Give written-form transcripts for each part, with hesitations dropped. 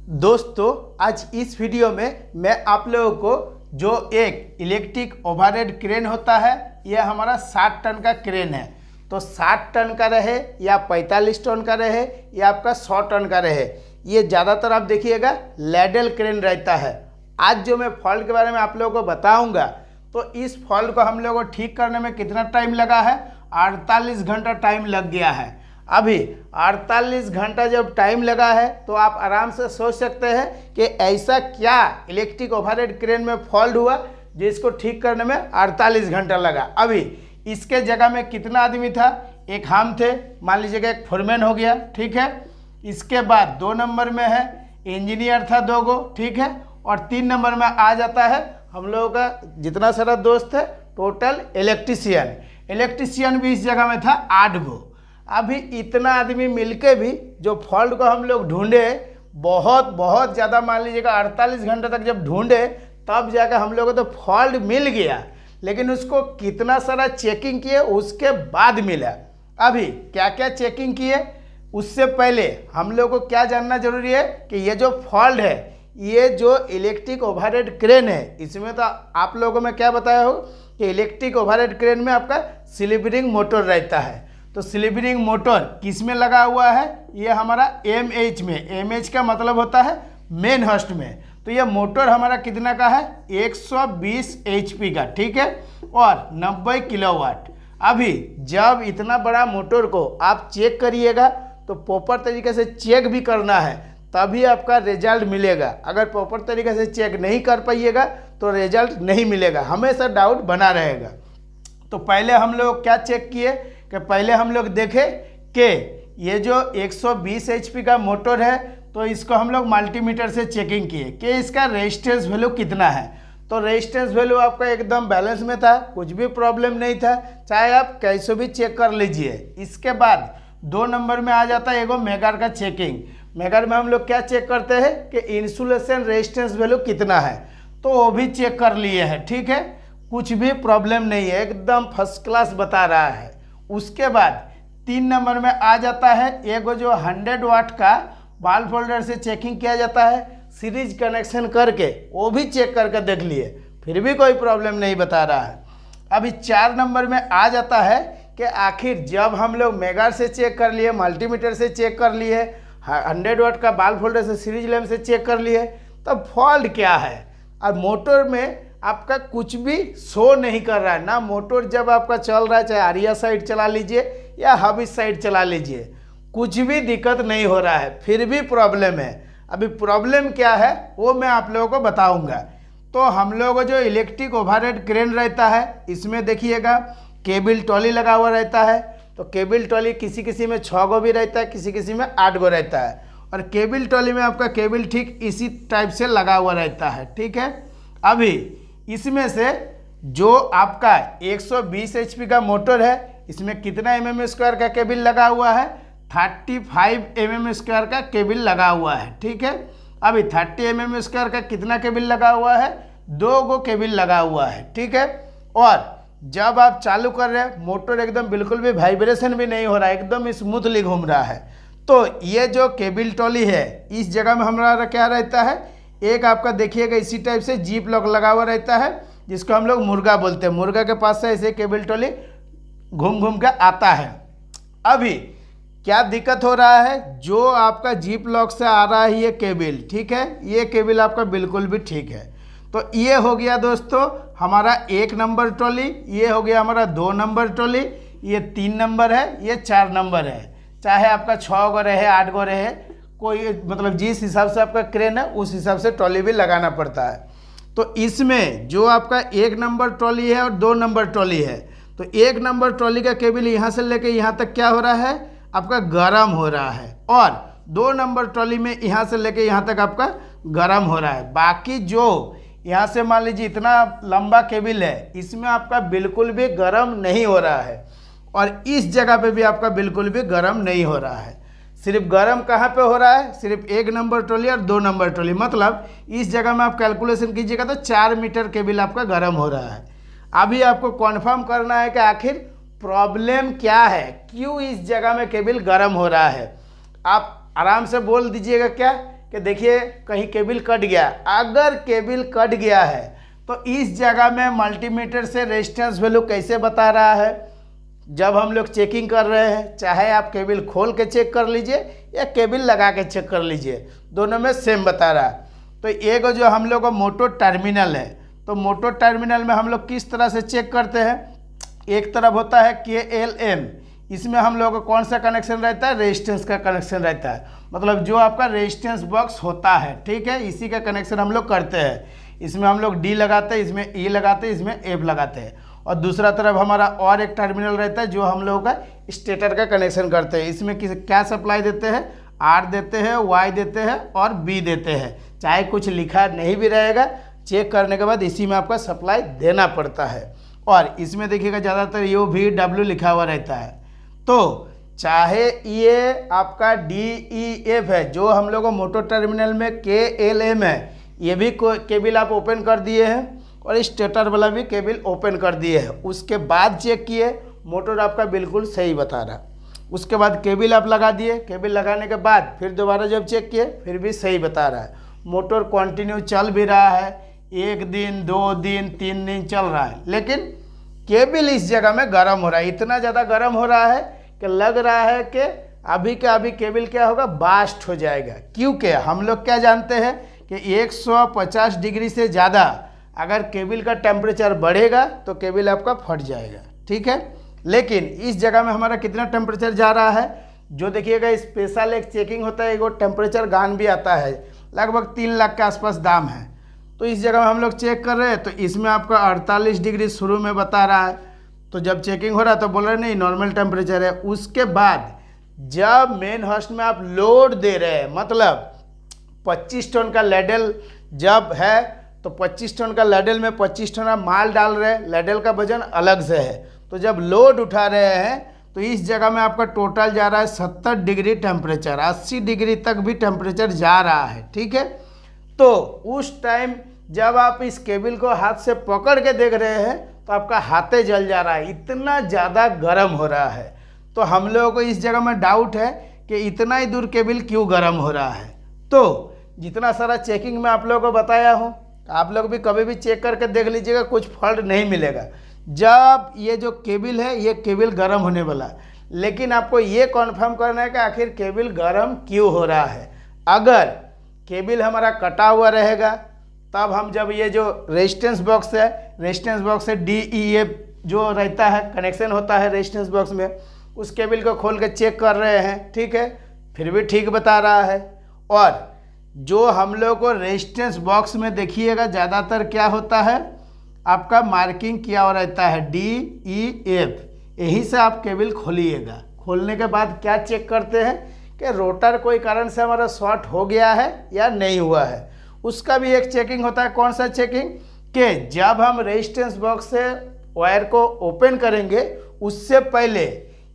दोस्तों आज इस वीडियो में मैं आप लोगों को जो एक इलेक्ट्रिक ओवरहेड क्रेन होता है, यह हमारा 60 टन का क्रेन है। तो 60 टन का रहे या 45 टन का रहे या आपका 100 टन का रहे, ये ज़्यादातर आप देखिएगा लैडल क्रेन रहता है। आज जो मैं फॉल्ट के बारे में आप लोगों को बताऊंगा, तो इस फॉल्ट को हम लोगों को ठीक करने में कितना टाइम लगा है, 48 घंटा टाइम लग गया है। अभी 48 घंटा जब टाइम लगा है तो आप आराम से सोच सकते हैं कि ऐसा क्या इलेक्ट्रिक ओवरहेड क्रेन में फॉल्ट हुआ जिसको ठीक करने में 48 घंटा लगा। अभी इसके जगह में कितना आदमी था, एक हम थे, मान लीजिएगा एक फोरमैन हो गया, ठीक है। इसके बाद 2 नंबर में है इंजीनियर था 2 गो, ठीक है। और 3 नंबर में आ जाता है हम लोगों का जितना सारा दोस्त है, टोटल इलेक्ट्रीशियन भी इस जगह में था 8 गो। अभी इतना आदमी मिलके भी जो फॉल्ट को हम लोग ढूंढे, बहुत ज़्यादा, मान लीजिएगा 48 घंटे तक जब ढूंढे तब जाकर हम लोगों को तो फॉल्ट मिल गया, लेकिन उसको कितना सारा चेकिंग किए उसके बाद मिला। अभी क्या क्या चेकिंग किए, उससे पहले हम लोग को क्या जानना जरूरी है कि ये जो फॉल्ट है, ये जो इलेक्ट्रिक ओवरहेड क्रेन है, इसमें तो आप लोगों में क्या बताया हो कि इलेक्ट्रिक ओवरहेड क्रेन में आपका स्लिप-रिंग मोटर रहता है। तो स्लिप-रिंग मोटर किस में लगा हुआ है, ये हमारा MH में। MH का मतलब होता है मेन हॉस्ट में। तो ये मोटर हमारा कितना का है, 120 HP का, ठीक है, और 90 किलोवाट। अभी जब इतना बड़ा मोटर को आप चेक करिएगा तो प्रॉपर तरीके से चेक भी करना है, तभी आपका रिजल्ट मिलेगा। अगर प्रॉपर तरीके से चेक नहीं कर पाइएगा तो रिजल्ट नहीं मिलेगा, हमेशा डाउट बना रहेगा। तो पहले हम लोग क्या चेक किए कि पहले हम लोग देखे कि ये जो 120 HP का मोटर है, तो इसको हम लोग मल्टीमीटर से चेकिंग किए कि इसका रेजिस्टेंस वैल्यू कितना है। तो रेजिस्टेंस वैल्यू आपका एकदम बैलेंस में था, कुछ भी प्रॉब्लम नहीं था, चाहे आप कैसे भी चेक कर लीजिए। इसके बाद 2 नंबर में आ जाता है एगो मेगर का चेकिंग। मेगर में हम लोग क्या चेक करते हैं कि इंसुलेशन रेजिस्टेंस वैल्यू कितना है, तो वो भी चेक कर लिए हैं, ठीक है, कुछ भी प्रॉब्लम नहीं है, एकदम फर्स्ट क्लास बता रहा है। उसके बाद 3 नंबर में आ जाता है एगो जो 100 वाट का बाल फोल्डर से चेकिंग किया जाता है, सीरीज कनेक्शन करके, वो भी चेक करके देख लिए, फिर भी कोई प्रॉब्लम नहीं बता रहा है। अभी 4 नंबर में आ जाता है कि आखिर जब हम लोग मेगर से चेक कर लिए, मल्टीमीटर से चेक कर लिए, 100 वाट का बाल फोल्डर से सीरीज लैम्प से चेक कर लिए, तब फॉल्ट क्या है। और मोटर में आपका कुछ भी शो नहीं कर रहा है ना, मोटर जब आपका चल रहा है, चाहे आरिया साइड चला लीजिए या हब साइड चला लीजिए, कुछ भी दिक्कत नहीं हो रहा है, फिर भी प्रॉब्लम है। अभी प्रॉब्लम क्या है वो मैं आप लोगों को बताऊंगा। तो हम लोगों को जो इलेक्ट्रिक ओवरहेड क्रेन रहता है, इसमें देखिएगा केबल ट्रॉली लगा हुआ रहता है। तो केबल ट्रॉली किसी किसी में 6 गो भी रहता है, किसी किसी में 8 गो रहता है। और केबल ट्रॉली में आपका केबल ठीक इसी टाइप से लगा हुआ रहता है, ठीक है। अभी इसमें से जो आपका 120 HP का मोटर है, इसमें कितना mm² का केबल लगा हुआ है, 35 mm² का केबल लगा हुआ है, ठीक है। अभी 30 mm² का कितना केबल लगा हुआ है, 2 गो केबल लगा हुआ है, ठीक है। और जब आप चालू कर रहे हैं, मोटर एकदम बिल्कुल भी वाइब्रेशन भी नहीं हो रहा है, एकदम स्मूथली घूम रहा है। तो ये जो केबल ट्रॉली है, इस जगह में हमारा क्या रहता है, एक आपका देखिएगा इसी टाइप से जीप लॉक लगा हुआ रहता है, जिसको हम लोग मुर्गा बोलते हैं। मुर्गा के पास से ऐसे केबल ट्रॉली घूम घूम के आता है। अभी क्या दिक्कत हो रहा है, जो आपका जीप लॉक से आ रहा है ये केबल, ठीक है, ये केबल आपका बिल्कुल भी ठीक है। तो ये हो गया दोस्तों हमारा 1 नंबर ट्रॉली, ये हो गया हमारा 2 नंबर ट्रॉली, ये 3 नंबर है, ये 4 नंबर है। चाहे आपका 6 गो रहे, 8 गो रहे, कोई मतलब जिस हिसाब से आपका क्रेन है उस हिसाब से ट्रॉली भी लगाना पड़ता है। तो इसमें जो आपका 1 नंबर ट्रॉली है और 2 नंबर ट्रॉली है, तो 1 नंबर ट्रॉली का केबल यहाँ से लेके यहाँ तक क्या हो रहा है, आपका गर्म हो रहा है। और 2 नंबर ट्रॉली में यहाँ से लेके यहाँ तक आपका गर्म हो रहा है। बाकी जो यहाँ से मान लीजिए इतना लंबा केबल है, इसमें आपका बिल्कुल भी गर्म नहीं हो रहा है, और इस जगह पे भी आपका बिल्कुल भी गर्म नहीं हो रहा है। सिर्फ गर्म कहाँ पे हो रहा है, सिर्फ 1 नंबर ट्रॉली और 2 नंबर ट्रॉली, मतलब इस जगह में आप कैलकुलेशन कीजिएगा तो 4 मीटर केबल आपका गर्म हो रहा है। अभी आपको कॉन्फर्म करना है कि आखिर प्रॉब्लम क्या है, क्यों इस जगह में केबल गर्म हो रहा है। आप आराम से बोल दीजिएगा क्या कि देखिए कहीं केबल कट गया। अगर केबल कट गया है तो इस जगह में मल्टीमीटर से रेजिस्टेंस वैल्यू कैसे बता रहा है, जब हम लोग चेकिंग कर रहे हैं, चाहे आप केबल खोल के चेक कर लीजिए या केबल लगा के चेक कर लीजिए, दोनों में सेम बता रहा है। तो एक जो हम लोग का मोटो टर्मिनल है, तो मोटो टर्मिनल में हम लोग किस तरह से चेक करते हैं, एक तरफ होता है KLM, इसमें हम लोग का कौन सा कनेक्शन रहता है, रेजिस्टेंस का कनेक्शन रहता है, मतलब जो आपका रेजिस्टेंस बॉक्स होता है, ठीक है, इसी का कनेक्शन हम लोग करते हैं। इसमें हम लोग D लगाते हैं, इसमें E लगाते हैं, इसमें F लगाते हैं। और दूसरा तरफ हमारा और एक टर्मिनल रहता है जो हम लोगों का स्टेटर का कनेक्शन करते हैं। इसमें क्या सप्लाई देते हैं, R देते हैं, Y देते हैं और B देते हैं। चाहे कुछ लिखा नहीं भी रहेगा, चेक करने के बाद इसी में आपका सप्लाई देना पड़ता है। और इसमें देखिएगा ज़्यादातर UVW लिखा हुआ रहता है। तो चाहे ये आपका DEF है, जो हम लोग मोटो टर्मिनल में KLM है, ये भी केबल आप ओपन कर दिए हैं और स्टेटर वाला भी केबल ओपन कर दिए हैं। उसके बाद चेक किए, मोटर आपका बिल्कुल सही बता रहा। उसके बाद केबल आप लगा दिए, केबल लगाने के बाद फिर दोबारा जब चेक किए फिर भी सही बता रहा है। मोटर कंटिन्यू चल भी रहा है, 1 दिन 2 दिन 3 दिन चल रहा है, लेकिन केबल इस जगह में गर्म हो रहा है। इतना ज़्यादा गर्म हो रहा है कि लग रहा है कि अभी का अभी केबल क्या होगा, बास्ट हो जाएगा। क्योंकि हम लोग क्या जानते हैं कि 150 डिग्री से ज़्यादा अगर केबल का टेम्परेचर बढ़ेगा तो केबल आपका फट जाएगा, ठीक है। लेकिन इस जगह में हमारा कितना टेम्परेचर जा रहा है, जो देखिएगा स्पेशल एक चेकिंग होता है, वो टेम्परेचर गान भी आता है, लगभग 3 लाख के आसपास दाम है। तो इस जगह में हम लोग चेक कर रहे हैं तो इसमें आपका 48 डिग्री शुरू में बता रहा है। तो जब चेकिंग हो रहा है तो बोल रहे नहीं नॉर्मल टेम्परेचर है। उसके बाद जब मेन हॉस्ट में आप लोड दे रहे हैं, मतलब 25 टन का लैडल जब है तो 25 टन का लैडल में 25 टन आप माल डाल रहे हैं, लैडल का वजन अलग से है। तो जब लोड उठा रहे हैं तो इस जगह में आपका टोटल जा रहा है 70 डिग्री टेम्परेचर, 80 डिग्री तक भी टेम्परेचर जा रहा है, ठीक है। तो उस टाइम जब आप इस केबल को हाथ से पकड़ के देख रहे हैं तो आपका हाथे जल जा रहा है, इतना ज़्यादा गर्म हो रहा है। तो हम लोगों को इस जगह में डाउट है कि इतना ही दूर केबल क्यों गर्म हो रहा है। तो जितना सारा चेकिंग मैं आप लोगों को बताया हूँ, आप लोग भी कभी भी चेक करके देख लीजिएगा, कुछ फॉल्ट नहीं मिलेगा। जब ये जो केबल है ये केबल गर्म होने वाला, लेकिन आपको ये कन्फर्म करना है कि आखिर केबल गर्म क्यों हो रहा है। अगर केबल हमारा कटा हुआ रहेगा तब हम जब ये जो रेजिस्टेंस बॉक्स है, रेजिस्टेंस बॉक्स से DEF जो रहता है कनेक्शन होता है रेजिस्टेंस बॉक्स में, उस केबल को खोल के चेक कर रहे हैं, ठीक है, फिर भी ठीक बता रहा है। और जो हम लोग को रेजिस्टेंस बॉक्स में देखिएगा ज़्यादातर क्या होता है, आपका मार्किंग किया हुआ रहता है DEF, यही से आप केबल खोलिएगा। खोलने के बाद क्या चेक करते हैं कि रोटर कोई कारण से हमारा शॉर्ट हो गया है या नहीं हुआ है। उसका भी एक चेकिंग होता है। कौन सा चेकिंग, कि जब हम रेजिस्टेंस बॉक्स से वायर को ओपन करेंगे उससे पहले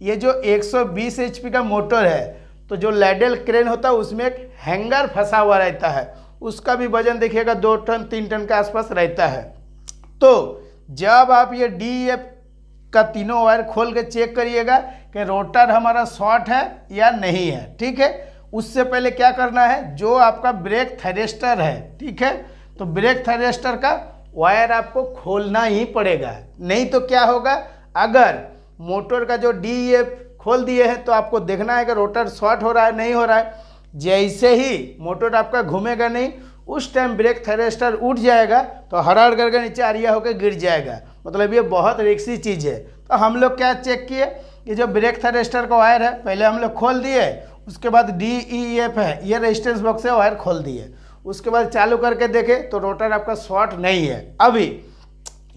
ये जो 120 HP का मोटर है, तो जो लैडल क्रेन होता है उसमें एक हैंगर फंसा हुआ रहता है, उसका भी वजन देखिएगा 2 टन 3 टन के आसपास रहता है। तो जब आप ये DEF का तीनों वायर खोल के चेक करिएगा कि रोटर हमारा शॉर्ट है या नहीं है, ठीक है। उससे पहले क्या करना है, जो आपका ब्रेक थ्रेस्टर है, ठीक है, तो ब्रेक थ्रेस्टर का वायर आपको खोलना ही पड़ेगा। नहीं तो क्या होगा, अगर मोटर का जो DEF खोल दिए हैं तो आपको देखना है कि रोटर शॉर्ट हो रहा है नहीं हो रहा है। जैसे ही मोटर आपका घूमेगा नहीं, उस टाइम ब्रेक थ्रेस्टर उठ जाएगा तो हड़ाड़ करके नीचे आरिया होकर गिर जाएगा, मतलब ये बहुत रिस्की चीज़ है। तो हम लोग क्या चेक किए कि जो ब्रेक थ्रेस्टर का वायर है पहले हम लोग खोल दिए, उसके बाद DEF है ये रेजिस्टेंस बॉक्स से वायर खोल दिए, उसके बाद चालू करके देखे तो रोटर आपका शॉर्ट नहीं है। अभी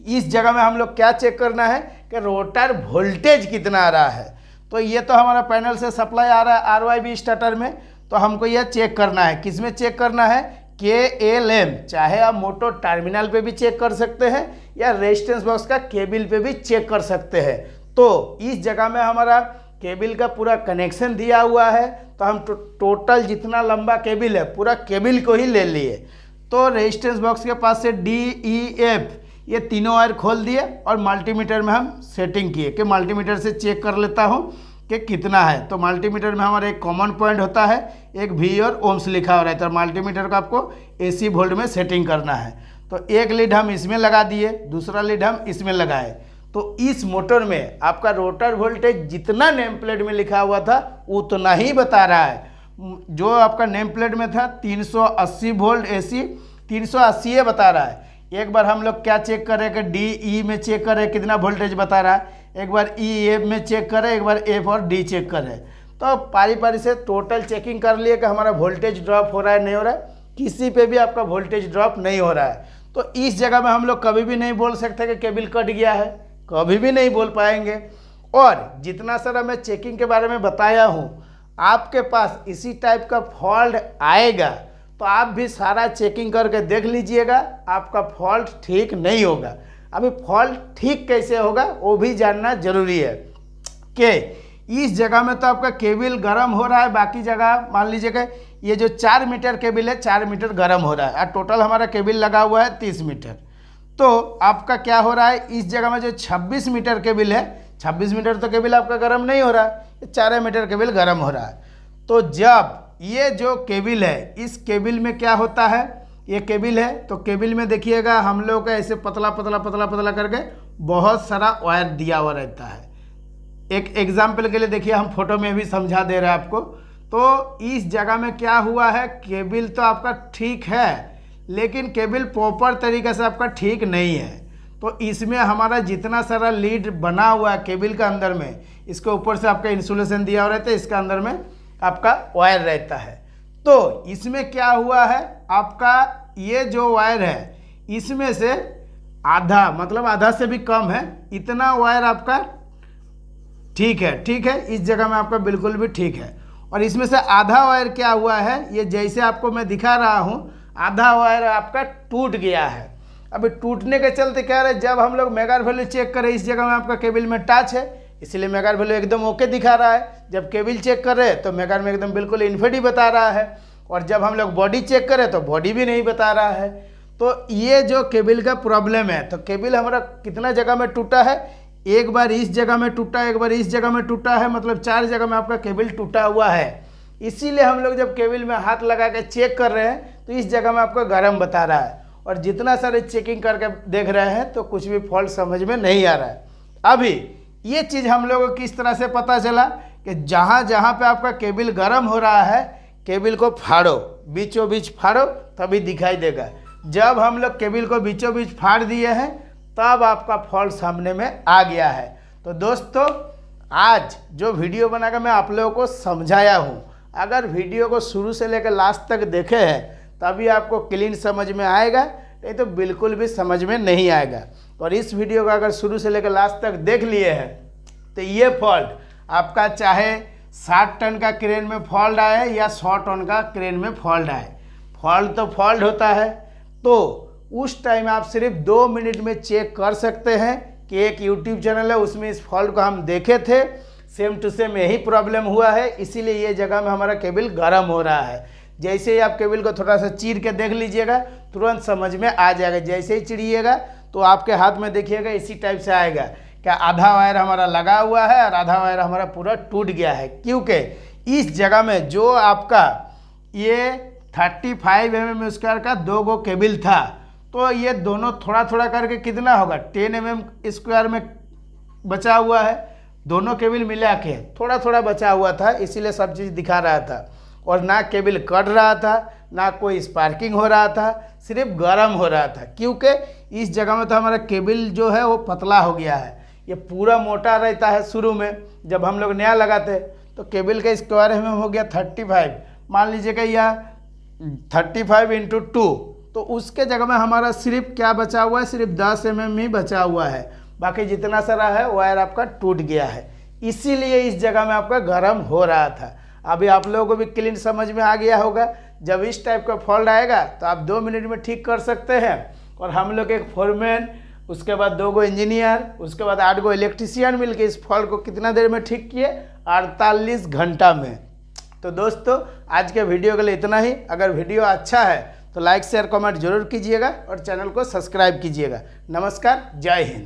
इस जगह में हम लोग क्या चेक करना है कि रोटर वोल्टेज कितना आ रहा है। तो ये तो हमारा पैनल से सप्लाई आ रहा है RYB स्टार्टर में, तो हमको यह चेक करना है। किस में चेक करना है, KLM, चाहे आप मोटो टर्मिनल पे भी चेक कर सकते हैं या रेजिस्टेंस बॉक्स का केबल पे भी चेक कर सकते हैं। तो इस जगह में हमारा केबल का पूरा कनेक्शन दिया हुआ है, तो हम टोटल जितना लंबा केबल है पूरा केबल को ही ले लिए। तो रेजिस्टेंस बॉक्स के पास से DEF ये तीनों वायर खोल दिए और मल्टीमीटर में हम सेटिंग किए कि मल्टीमीटर से चेक कर लेता हूँ कि कितना है। तो मल्टीमीटर में हमारा एक कॉमन पॉइंट होता है, एक वी और ओम्स लिखा हो रहा है। तो मल्टीमीटर को आपको AC वोल्ट में सेटिंग करना है। तो एक लीड हम इसमें लगा दिए, दूसरा लीड हम इसमें लगाए। तो इस मोटर में आपका रोटर वोल्टेज जितना नेम प्लेट में लिखा हुआ था उतना ही बता रहा है। जो आपका नेम प्लेट में था 380 वोल्ट AC 380 बता रहा है। एक बार हम लोग क्या चेक करें कि DE में चेक करें कितना वोल्टेज बता रहा है, एक बार EF में चेक करें, एक बार F और D चेक करें। तो पारी पारी से टोटल चेकिंग कर लिए कि हमारा वोल्टेज ड्रॉप हो रहा है नहीं हो रहा है, किसी पे भी आपका वोल्टेज ड्रॉप नहीं हो रहा है। तो इस जगह में हम लोग कभी भी नहीं बोल सकते कि केबल कट गया है, कभी भी नहीं बोल पाएंगे। और जितना सारा मैं चेकिंग के बारे में बताया हूँ, आपके पास इसी टाइप का फॉल्ट आएगा तो आप भी सारा चेकिंग करके देख लीजिएगा, आपका फॉल्ट ठीक नहीं होगा। अभी फॉल्ट ठीक कैसे होगा वो भी जानना जरूरी है कि इस जगह में तो आपका केबल गर्म हो रहा है, बाकी जगह मान लीजिएगा ये जो 4 मीटर केबल है 4 मीटर गर्म हो रहा है और टोटल हमारा केबल लगा हुआ है 30 मीटर। तो आपका क्या हो रहा है, इस जगह में जो 26 मीटर केबल है, 26 मीटर तो केबल आपका गर्म नहीं हो रहा है, 4 मीटर केबल गर्म हो रहा है। तो जब ये जो केबल है, इस केबल में क्या होता है, ये केबल है तो केबल में देखिएगा हम लोग का ऐसे पतला पतला पतला पतला करके बहुत सारा वायर दिया हुआ रहता है। एक एग्जाम्पल के लिए देखिए, हम फोटो में भी समझा दे रहे हैं आपको। तो इस जगह में क्या हुआ है, केबल तो आपका ठीक है लेकिन केबल प्रॉपर तरीके से आपका ठीक नहीं है। तो इसमें हमारा जितना सारा लीड बना हुआ है केबल का अंदर में, इसके ऊपर से आपका इंसुलेशन दिया हुआ रहता है, इसका अंदर में आपका वायर रहता है। तो इसमें क्या हुआ है, आपका ये जो वायर है इसमें से आधा, मतलब आधा से भी कम है, इतना वायर आपका ठीक है, इस जगह में आपका बिल्कुल भी ठीक है। और इसमें से आधा वायर क्या हुआ है, ये जैसे आपको मैं दिखा रहा हूँ, आधा वायर आपका टूट गया है। अभी टूटने के चलते क्या है, जब हम लोग मेगार वैल्यू चेक करें, इस जगह में आपका केबल में टच है इसलिए मेगार वैल्यू एकदम ओके दिखा रहा है। जब केबल चेक कर रहे हैं तो मेगार में एकदम बिल्कुल इन्फिनिटी बता रहा है। और जब हम लोग बॉडी चेक करें तो बॉडी भी नहीं बता रहा है। तो ये जो केबल का प्रॉब्लम है, तो केबल हमारा कितना जगह में टूटा है, एक बार इस जगह में टूटा, एक बार इस जगह में टूटा है, मतलब 4 जगह में आपका केबल टूटा हुआ है। इसीलिए हम लोग जब केबल में हाथ लगा के चेक कर रहे हैं तो इस जगह में आपका गर्म बता रहा है। और जितना सारे चेकिंग करके देख रहे हैं तो कुछ भी फॉल्ट समझ में नहीं आ रहा है। अभी ये चीज़ हम लोगों को किस तरह से पता चला कि जहाँ जहाँ पे आपका केबल गर्म हो रहा है, केबल को फाड़ो, बीचों बीच फाड़ो, तभी दिखाई देगा। जब हम लोग केबल को बीचों बीच फाड़ दिए हैं तब आपका फॉल्ट सामने में आ गया है। तो दोस्तों, आज जो वीडियो बनाकर मैं आप लोगों को समझाया हूँ, अगर वीडियो को शुरू से लेकर लास्ट तक देखे हैं तभी आपको क्लीन समझ में आएगा, नहीं तो बिल्कुल भी समझ में नहीं आएगा। और इस वीडियो को अगर शुरू से लेकर लास्ट तक देख लिए हैं तो ये फॉल्ट आपका चाहे 60 टन का क्रेन में फॉल्ट आए या 100 टन का क्रेन में फॉल्ट आए, फॉल्ट तो फॉल्ट होता है। तो उस टाइम आप सिर्फ 2 मिनट में चेक कर सकते हैं कि एक यूट्यूब चैनल है उसमें इस फॉल्ट को हम देखे थे, सेम टू सेम यही प्रॉब्लम हुआ है, इसीलिए ये जगह में हमारा केबल गर्म हो रहा है। जैसे ही आप केबल को थोड़ा सा चीर के देख लीजिएगा तुरंत समझ में आ जाएगा। जैसे ही चिड़िएगा तो आपके हाथ में देखिएगा इसी टाइप से आएगा क्या आधा वायर हमारा लगा हुआ है और आधा वायर हमारा पूरा टूट गया है। क्योंकि इस जगह में जो आपका ये 35 mm स्क्वायर का 2 गो केबल था, तो ये दोनों थोड़ा थोड़ा करके कितना होगा 10 mm स्क्वायर में बचा हुआ है। दोनों केबल मिला के थोड़ा थोड़ा बचा हुआ था, इसीलिए सब चीज़ दिखा रहा था। और ना केबल कट रहा था, ना कोई स्पार्किंग हो रहा था, सिर्फ गर्म हो रहा था। क्योंकि इस जगह में तो हमारा केबल जो है वो पतला हो गया है। ये पूरा मोटा रहता है शुरू में, जब हम लोग नया लगाते तो केबल का स्क्वायर mm हो गया 35, मान लीजिएगा या 35 × 2, तो उसके जगह में हमारा सिर्फ क्या बचा हुआ है, सिर्फ 10 mm ही बचा हुआ है। बाकी जितना सारा है वायर आपका टूट गया है, इसीलिए इस जगह में आपका गर्म हो रहा था। अभी आप लोगों को भी क्लीन समझ में आ गया होगा। जब इस टाइप का फॉल्ट आएगा तो आप 2 मिनट में ठीक कर सकते हैं। और हम लोग एक फोरमैन, उसके बाद 2 गो इंजीनियर, उसके बाद 8 गो इलेक्ट्रीशियन मिलके इस फॉल्ट को कितना देर में ठीक किए, 48 घंटा में। तो दोस्तों, आज के वीडियो के लिए इतना ही। अगर वीडियो अच्छा है तो लाइक शेयर कमेंट जरूर कीजिएगा और चैनल को सब्सक्राइब कीजिएगा। नमस्कार, जय हिंद।